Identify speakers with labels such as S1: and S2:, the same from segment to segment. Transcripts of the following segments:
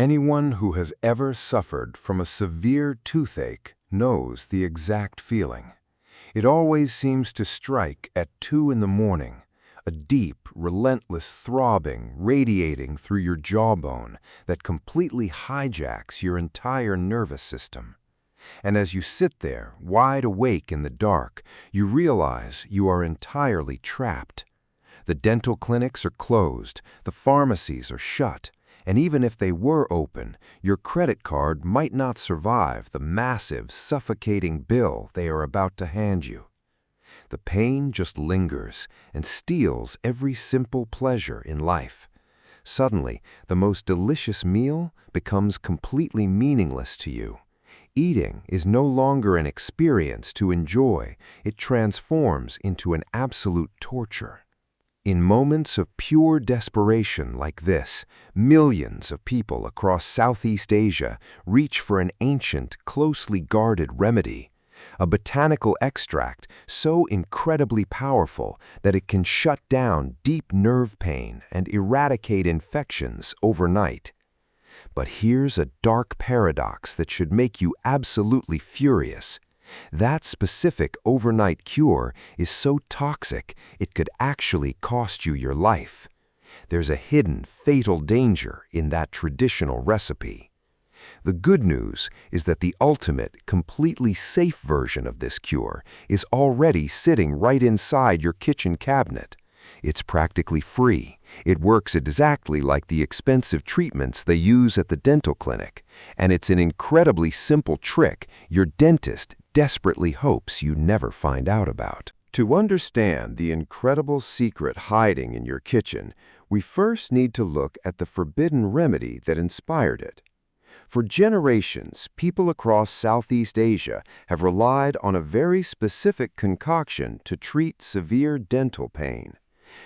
S1: Anyone who has ever suffered from a severe toothache knows the exact feeling. It always seems to strike at 2 in the morning, a deep, relentless throbbing radiating through your jawbone that completely hijacks your entire nervous system. And as you sit there, wide awake in the dark, you realize you are entirely trapped. The dental clinics are closed, the pharmacies are shut, and even if they were open, your credit card might not survive the massive, suffocating bill they are about to hand you. The pain just lingers and steals every simple pleasure in life. Suddenly, the most delicious meal becomes completely meaningless to you. Eating is no longer an experience to enjoy, it transforms into an absolute torture. In moments of pure desperation like this, millions of people across Southeast Asia reach for an ancient, closely guarded remedy, a botanical extract so incredibly powerful that it can shut down deep nerve pain and eradicate infections overnight. But here's a dark paradox that should make you absolutely furious. That specific overnight cure is so toxic it could actually cost you your life. There's a hidden, fatal danger in that traditional recipe. The good news is that the ultimate, completely safe version of this cure is already sitting right inside your kitchen cabinet. It's practically free. It works exactly like the expensive treatments they use at the dental clinic, and it's an incredibly simple trick your dentist desperately hopes you never find out about. To understand the incredible secret hiding in your kitchen, we first need to look at the forbidden remedy that inspired it. For generations, people across Southeast Asia have relied on a very specific concoction to treat severe dental pain.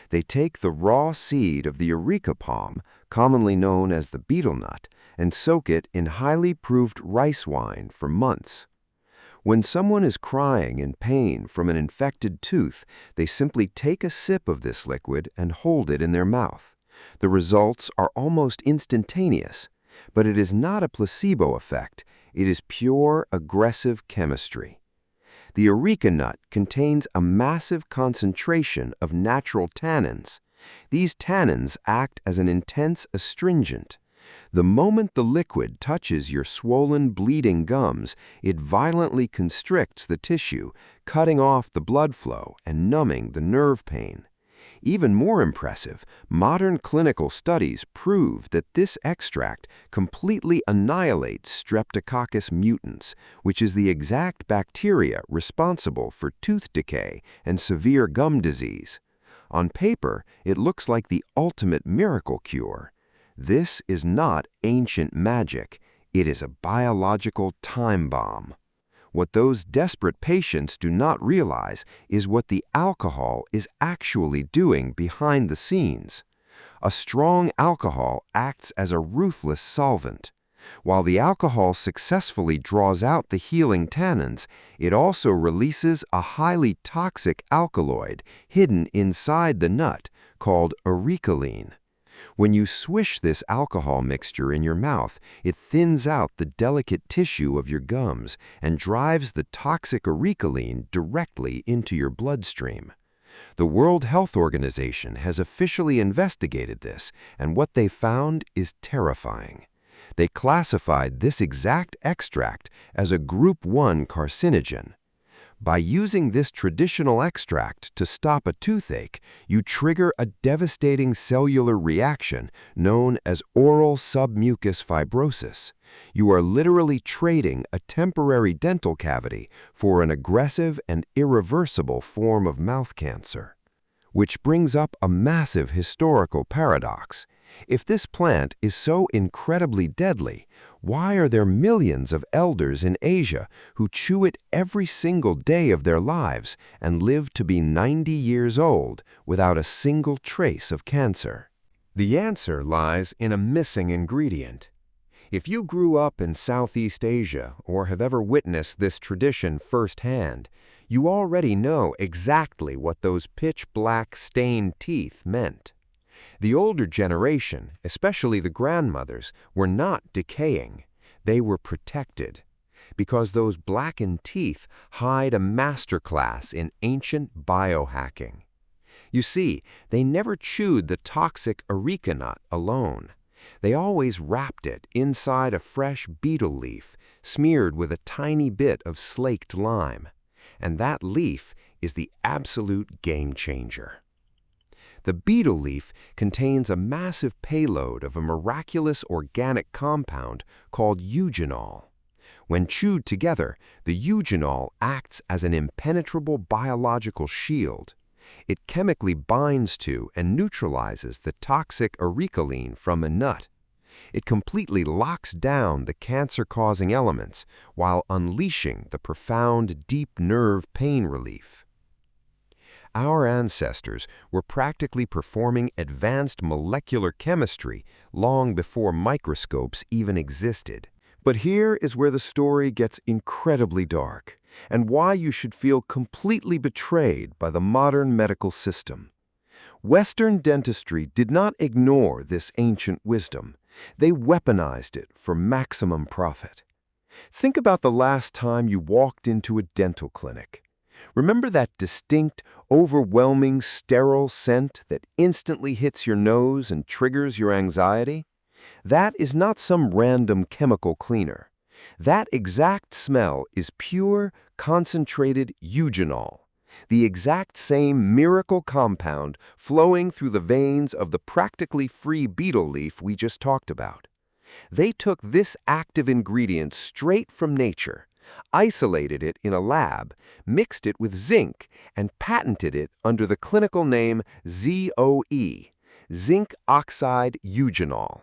S1: They take the raw seed of the areca palm, commonly known as the betel nut, and soak it in highly proved rice wine for months. When someone is crying in pain from an infected tooth, they simply take a sip of this liquid and hold it in their mouth. The results are almost instantaneous, but it is not a placebo effect. It is pure, aggressive chemistry. The areca nut contains a massive concentration of natural tannins. These tannins act as an intense astringent. The moment the liquid touches your swollen, bleeding gums, it violently constricts the tissue, cutting off the blood flow and numbing the nerve pain. Even more impressive, modern clinical studies prove that this extract completely annihilates Streptococcus mutans, which is the exact bacteria responsible for tooth decay and severe gum disease. On paper, it looks like the ultimate miracle cure. This is not ancient magic. It is a biological time bomb. What those desperate patients do not realize is what the alcohol is actually doing behind the scenes. A strong alcohol acts as a ruthless solvent. While the alcohol successfully draws out the healing tannins, it also releases a highly toxic alkaloid hidden inside the nut called arecaline. When you swish this alcohol mixture in your mouth, it thins out the delicate tissue of your gums and drives the toxic arecaline directly into your bloodstream. The World Health Organization has officially investigated this, and what they found is terrifying. They classified this exact extract as a Group 1 carcinogen. By using this traditional extract to stop a toothache, you trigger a devastating cellular reaction known as oral submucous fibrosis. You are literally trading a temporary dental cavity for an aggressive and irreversible form of mouth cancer. Which brings up a massive historical paradox. If this plant is so incredibly deadly, why are there millions of elders in Asia who chew it every single day of their lives and live to be 90 years old without a single trace of cancer? The answer lies in a missing ingredient. If you grew up in Southeast Asia or have ever witnessed this tradition firsthand, you already know exactly what those pitch-black stained teeth meant. The older generation, especially the grandmothers, were not decaying. They were protected, because those blackened teeth hide a masterclass in ancient biohacking. You see, they never chewed the toxic areca nut alone. They always wrapped it inside a fresh betel leaf, smeared with a tiny bit of slaked lime. And that leaf is the absolute game changer. The betel leaf contains a massive payload of a miraculous organic compound called eugenol. When chewed together, the eugenol acts as an impenetrable biological shield. It chemically binds to and neutralizes the toxic arecaline from a nut. It completely locks down the cancer-causing elements while unleashing the profound deep nerve pain relief. Our ancestors were practically performing advanced molecular chemistry long before microscopes even existed. But here is where the story gets incredibly dark, and why you should feel completely betrayed by the modern medical system. Western dentistry did not ignore this ancient wisdom. They weaponized it for maximum profit. Think about the last time you walked into a dental clinic. Remember that distinct, overwhelming, sterile scent that instantly hits your nose and triggers your anxiety? That is not some random chemical cleaner. That exact smell is pure, concentrated eugenol, the exact same miracle compound flowing through the veins of the practically free betel leaf we just talked about. They took this active ingredient straight from nature, isolated it in a lab, mixed it with zinc, and patented it under the clinical name ZOE, zinc oxide eugenol.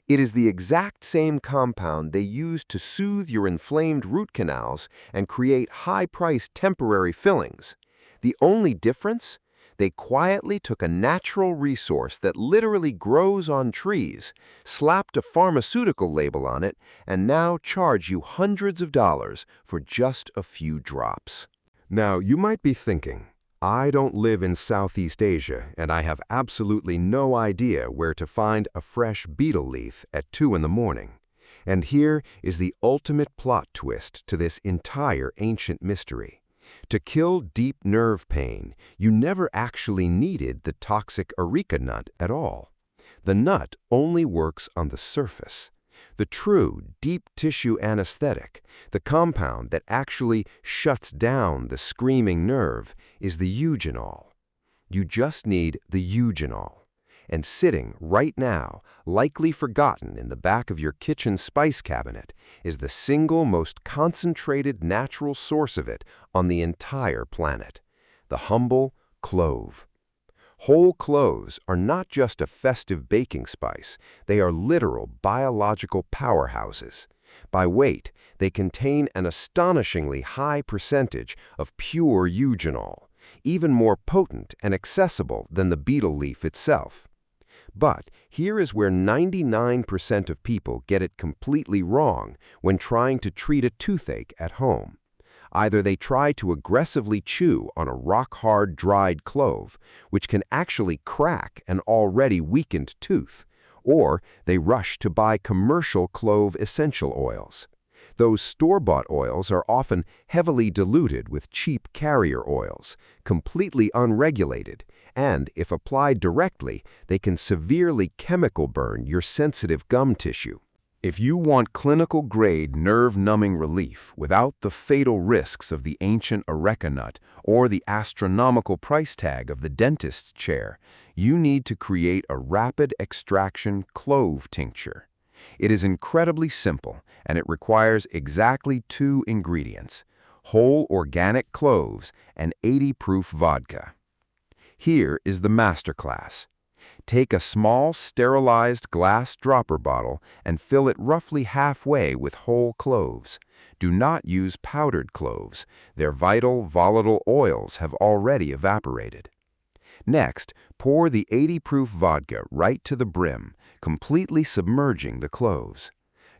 S1: It is the exact same compound they used to soothe your inflamed root canals and create high-priced temporary fillings. The only difference? They quietly took a natural resource that literally grows on trees, slapped a pharmaceutical label on it, and now charge you hundreds of dollars for just a few drops. Now, you might be thinking, I don't live in Southeast Asia, and I have absolutely no idea where to find a fresh betel leaf at 2 in the morning. And here is the ultimate plot twist to this entire ancient mystery. To kill deep nerve pain, you never actually needed the toxic areca nut at all. The nut only works on the surface. The true deep tissue anesthetic, the compound that actually shuts down the screaming nerve, is the eugenol. You just need the eugenol. And sitting right now, likely forgotten in the back of your kitchen spice cabinet, is the single most concentrated natural source of it on the entire planet, the humble clove. Whole cloves are not just a festive baking spice, they are literal biological powerhouses. By weight, they contain an astonishingly high percentage of pure eugenol, even more potent and accessible than the betel leaf itself. But here is where 99% of people get it completely wrong when trying to treat a toothache at home. Either they try to aggressively chew on a rock-hard dried clove, which can actually crack an already weakened tooth, or they rush to buy commercial clove essential oils. Those store-bought oils are often heavily diluted with cheap carrier oils, completely unregulated, and if applied directly, they can severely chemical burn your sensitive gum tissue. If you want clinical-grade nerve-numbing relief without the fatal risks of the ancient areca nut or the astronomical price tag of the dentist's chair, you need to create a rapid extraction clove tincture. It is incredibly simple, and it requires exactly 2 ingredients: whole organic cloves and 80-proof vodka. Here is the masterclass. Take a small sterilized glass dropper bottle and fill it roughly halfway with whole cloves. Do not use powdered cloves. Their vital, volatile oils have already evaporated. Next, pour the 80-proof vodka right to the brim, completely submerging the cloves.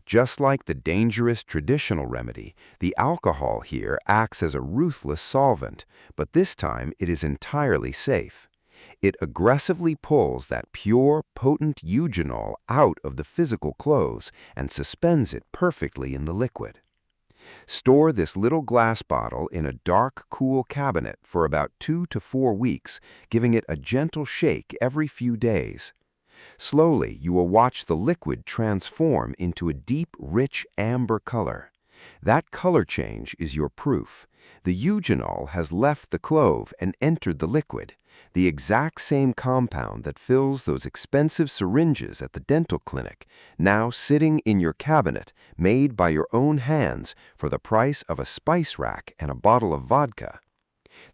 S1: Just like the dangerous traditional remedy, the alcohol here acts as a ruthless solvent, but this time it is entirely safe. It aggressively pulls that pure, potent eugenol out of the physical cloves and suspends it perfectly in the liquid. Store this little glass bottle in a dark, cool cabinet for about 2 to 4 weeks, giving it a gentle shake every few days. Slowly, you will watch the liquid transform into a deep, rich amber color. That color change is your proof. The eugenol has left the clove and entered the liquid, the exact same compound that fills those expensive syringes at the dental clinic, now sitting in your cabinet, made by your own hands for the price of a spice rack and a bottle of vodka.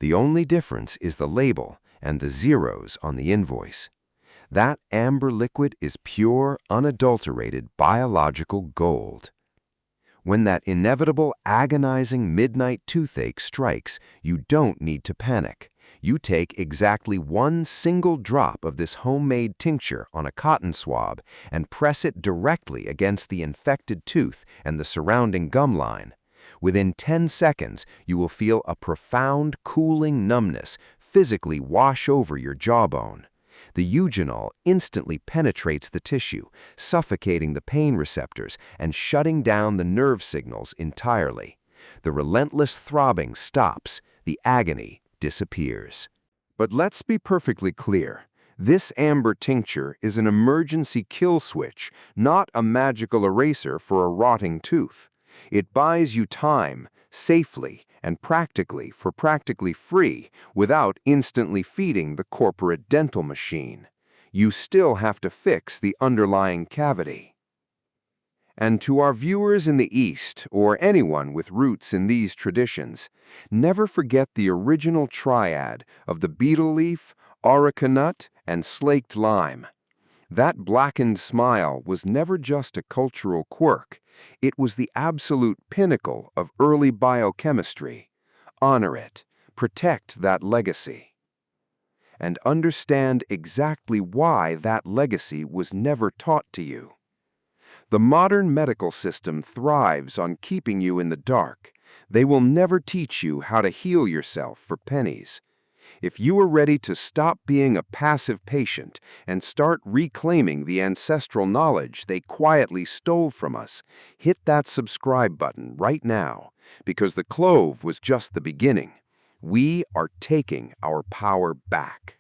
S1: The only difference is the label and the zeros on the invoice. That amber liquid is pure, unadulterated biological gold. When that inevitable, agonizing midnight toothache strikes, you don't need to panic. You take exactly 1 single drop of this homemade tincture on a cotton swab and press it directly against the infected tooth and the surrounding gum line. Within 10 seconds, you will feel a profound, cooling numbness physically wash over your jawbone. The eugenol instantly penetrates the tissue, suffocating the pain receptors and shutting down the nerve signals entirely. The relentless throbbing stops, the agony disappears. But let's be perfectly clear. This amber tincture is an emergency kill switch, not a magical eraser for a rotting tooth. It buys you time, safely, and practically free, without instantly feeding the corporate dental machine. You still have to fix the underlying cavity. And to our viewers in the East, or anyone with roots in these traditions, never forget the original triad of the betel leaf, areca nut, and slaked lime. That blackened smile was never just a cultural quirk. It was the absolute pinnacle of early biochemistry. Honor it, protect that legacy, and understand exactly why that legacy was never taught to you. The modern medical system thrives on keeping you in the dark. They will never teach you how to heal yourself for pennies. If you are ready to stop being a passive patient and start reclaiming the ancestral knowledge they quietly stole from us, hit that subscribe button right now, because the clove was just the beginning. We are taking our power back.